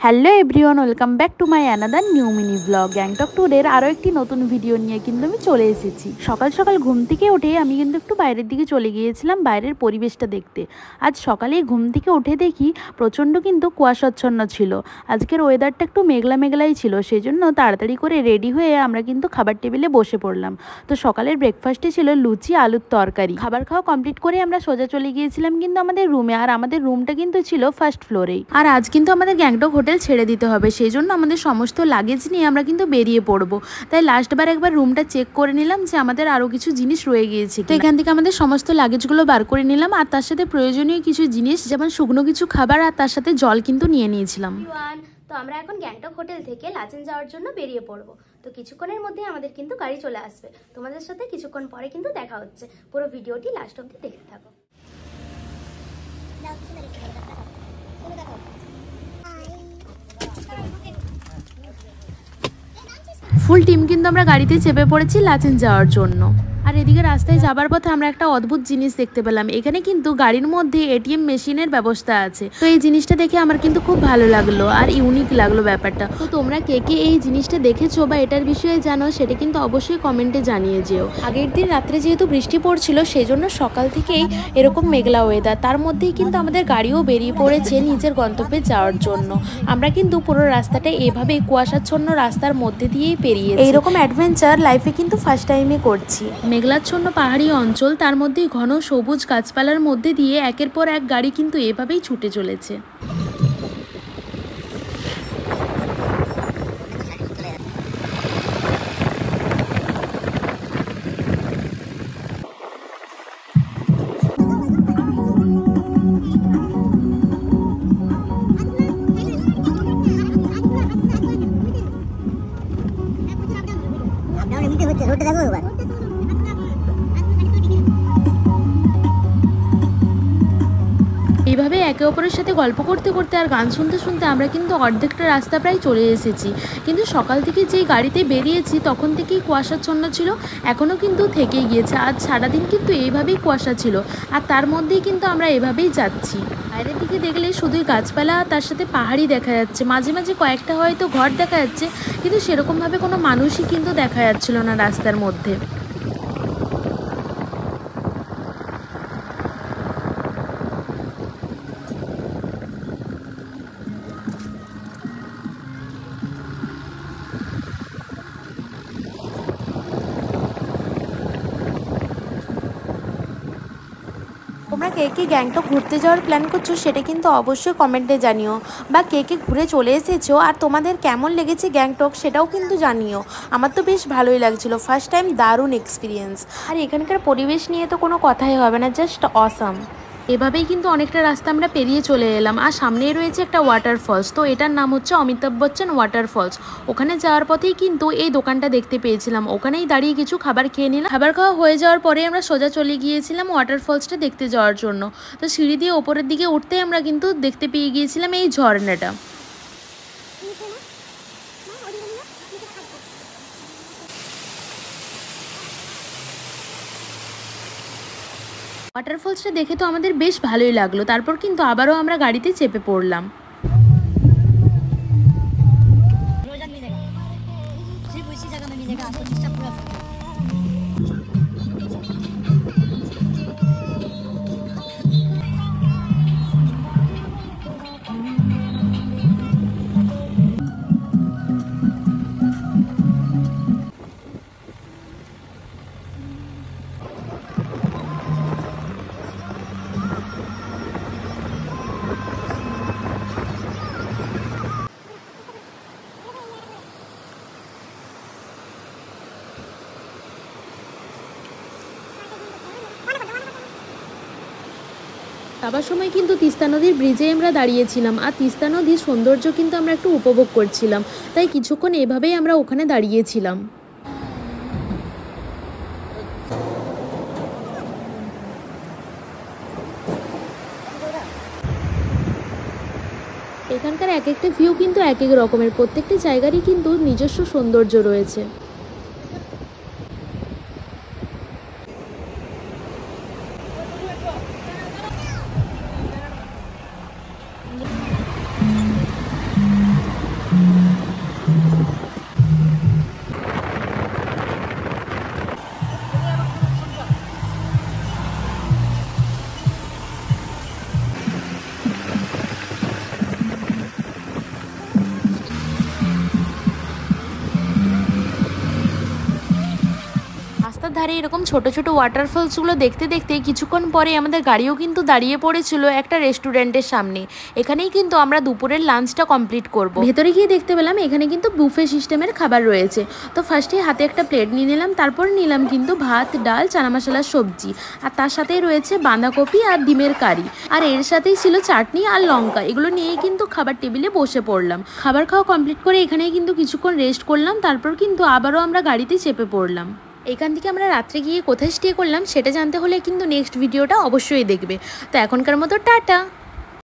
Hello everyone, welcome back to my another new mini blog. Gangtok ট্যুরের আরও একটি নতুন ভিডিও নিয়ে কিন্তু আমি চলে এসেছি। সকাল সকাল ঘুম থেকে উঠে আমি কিন্তু একটু বাইরের দিকে চলে গিয়েছিলাম বাইরের পরিবেশটা দেখতে। আজ সকালে ঘুম থেকে উঠে দেখি প্রচণ্ড কিন্তু কুয়াশাচ্ছন্ন ছিল। আজকের ওয়েদারটা একটু মেঘলা মেঘলাই ছিল, সেই জন্য তাড়াতাড়ি করে রেডি হয়ে আমরা কিন্তু খাবার টেবিলে বসে পড়লাম। তো সকালের ব্রেকফাস্টে ছিল লুচি আলুর তরকারি। খাবার খাওয়া কমপ্লিট করে আমরা সোজা চলে গিয়েছিলাম কিন্তু আমাদের রুমে, আর আমাদের রুমটা কিন্তু ছিল ফার্স্ট ফ্লোরেই। আর আজ কিন্তু আমাদের গ্যাংটক হোটেল ছেড়ে দিতে হবে, সেই জন্য আমাদের সমস্ত লাগেজ নিয়ে আমরা কিন্তু বেরিয়ে পড়বো। তাই লাস্টবার একবার রুমটা চেক করে নিলাম যে আমাদের আরও কিছু জিনিস রয়ে গিয়েছে। তো এখান থেকে আমাদের সমস্ত লাগেজগুলো বার করে নিলাম, আর তার সাথে প্রয়োজনীয় কিছু জিনিস যেমন শুকনো কিছু খাবার আর তার সাথে জল কিন্তু নিয়ে নিয়েছিলাম। তো আমরা এখন গ্যাংটক হোটেল থেকে লাচেন যাওয়ার জন্য বেরিয়ে পড়বো। তো কিছুক্ষণের মধ্যে আমাদের কিন্তু গাড়ি চলে আসবে। তোমাদের সাথে কিছুক্ষণ পরে কিন্তু দেখা হচ্ছে। পুরো ভিডিওটি লাস্ট অবধি দেখতে থাকো। ফুল টিম কিন্তু আমরা গাড়িতে চেপে পড়েছি লাচেন যাওয়ার জন্য। আর এদিকে রাস্তায় যাবার পথে আমরা একটা অদ্ভুত জিনিস দেখতে পেলাম। এখানে কিন্তু গাড়ির মধ্যে এটিএম মেশিনের ব্যবস্থা আছে। তো এই জিনিসটা দেখে আমার কিন্তু খুব ভালো লাগলো আর ইউনিক লাগলো ব্যাপারটা। তো তোমরা কে কে এই জিনিসটা দেখেছো বা এটার বিষয়ে জানো সেটা কিন্তু অবশ্যই কমেন্টে জানিয়ে যেও। আগের দিন রাত্রে যেহেতু বৃষ্টি পড়ছিল সেই জন্য সকাল থেকেই এরকম মেঘলা ওয়েদার, তার মধ্যেই কিন্তু আমাদের গাড়িও বেরিয়ে পড়েছে নিজের গন্তব্যে যাওয়ার জন্য। আমরা কিন্তু পুরো রাস্তাটা এভাবেই কুয়াশাচ্ছন্ন রাস্তার মধ্যে দিয়েই পেরিয়ে এইরকম অ্যাডভেঞ্চার লাইফে কিন্তু ফার্স্ট টাইমে করছি। মেঘলাচ্ছন্ন পাহাড়ি অঞ্চল, তার মধ্যে ঘন সবুজ গাছপালার মধ্যে দিয়ে একের পর এক গাড়ি কিন্তু এভাবেই ছুটে চলেছে। এইভাবে একে অপরের সাথে গল্প করতে করতে আর গান শুনতে শুনতে আমরা কিন্তু অর্ধেকটা রাস্তা প্রায় চলে এসেছি। কিন্তু সকাল থেকে যেই গাড়িতে বেরিয়েছি তখন থেকেই কুয়াশাচ্ছন্ন ছিল, এখনও কিন্তু থেকেই গিয়েছে। আজ সারাদিন কিন্তু এইভাবেই কুয়াশা ছিল, আর তার মধ্যেই কিন্তু আমরা এভাবেই যাচ্ছি। বাইরের দিকে দেখলে শুধুই গাছপালা আর তার সাথে পাহাড়ি দেখা যাচ্ছে, মাঝে মাঝে কয়েকটা হয়তো ঘর দেখা যাচ্ছে, কিন্তু সেরকমভাবে কোনো মানুষই কিন্তু দেখা যাচ্ছিল না রাস্তার মধ্যে। তোমরা কে কে গ্যাংটক ঘুরতে যাওয়ার প্ল্যান করছো সেটা কিন্তু অবশ্যই কমেন্টে জানিও, বা কে কে ঘুরে চলে এসেছো আর তোমাদের কেমন লেগেছে গ্যাংটক সেটাও কিন্তু জানিও। আমার তো বেশ ভালোই লাগছিলো, ফার্স্ট টাইম দারুণ এক্সপিরিয়েন্স। আর এখানকার পরিবেশ নিয়ে তো কোনো কথাই হবে না, জাস্ট অসাম। এভাবেই কিন্তু অনেকটা রাস্তা আমরা পেরিয়ে চলে এলাম, আর সামনেই রয়েছে একটা ওয়াটারফলস। তো এটার নাম হচ্ছে অমিতাভ বচ্চন ওয়াটারফলস। ওখানে যাওয়ার পথেই কিন্তু এই দোকানটা দেখতে পেয়েছিলাম, ওখানেই দাঁড়িয়ে কিছু খাবার খেয়ে নিলাম। খাবার খাওয়া হয়ে যাওয়ার পরে আমরা সোজা চলে গিয়েছিলাম ওয়াটারফলসটা দেখতে যাওয়ার জন্য। তো সিঁড়ি দিয়ে ওপরের দিকে উঠতেই আমরা কিন্তু দেখতে পেয়ে গিয়েছিলাম এই ঝর্ণাটা। ওয়াটারফলসটা দেখে তো আমাদের বেশ ভালোই লাগলো। তারপর কিন্তু আবারও আমরা গাড়িতে চেপে পড়লাম। যাবার সময় কিন্তু তিস্তা নদীর ব্রিজে আমরা দাঁড়িয়েছিলাম, আর তিস্তা নদীর সৌন্দর্য কিন্তু আমরা একটু উপভোগ করছিলাম, তাই কিছুক্ষণ এভাবেই আমরা ওখানে দাঁড়িয়েছিলাম। এখানকার এক একটা ভিউ কিন্তু এক এক রকমের, প্রত্যেকটি জায়গারই কিন্তু নিজস্ব সৌন্দর্য রয়েছে। ধারে এরকম ছোট ছোট ওয়াটারফলসগুলো দেখতে দেখতে কিছুক্ষণ পরে আমাদের গাড়িও কিন্তু দাঁড়িয়ে পড়েছিল একটা রেস্টুরেন্টের সামনে। এখানেই কিন্তু আমরা দুপুরের লাঞ্চটা কমপ্লিট করব। ভেতরে গিয়ে দেখতে পেলাম এখানে কিন্তু বুফে সিস্টেমের খাবার রয়েছে। তো ফার্স্টে হাতে একটা প্লেট নিয়ে নিলাম, তারপর নিলাম কিন্তু ভাত, ডাল, চানা মশলার সবজি, আর তার সাথেই রয়েছে বাঁধাকপি আর ডিমের কারি, আর এর সাথেই ছিল চাটনি আর লঙ্কা। এগুলো নিয়েই কিন্তু খাবার টেবিলে বসে পড়লাম। খাবার খাওয়া কমপ্লিট করে এখানেই কিন্তু কিছুক্ষণ রেস্ট করলাম, তারপর কিন্তু আবারও আমরা গাড়িতে চেপে পড়লাম। এখান থেকে আমরা রাত্রে গিয়ে কোথায় স্টে করলাম সেটা জানতে হলে কিন্তু নেক্সট ভিডিওটা অবশ্যই দেখবে। তো এখনকার মতো টাটা।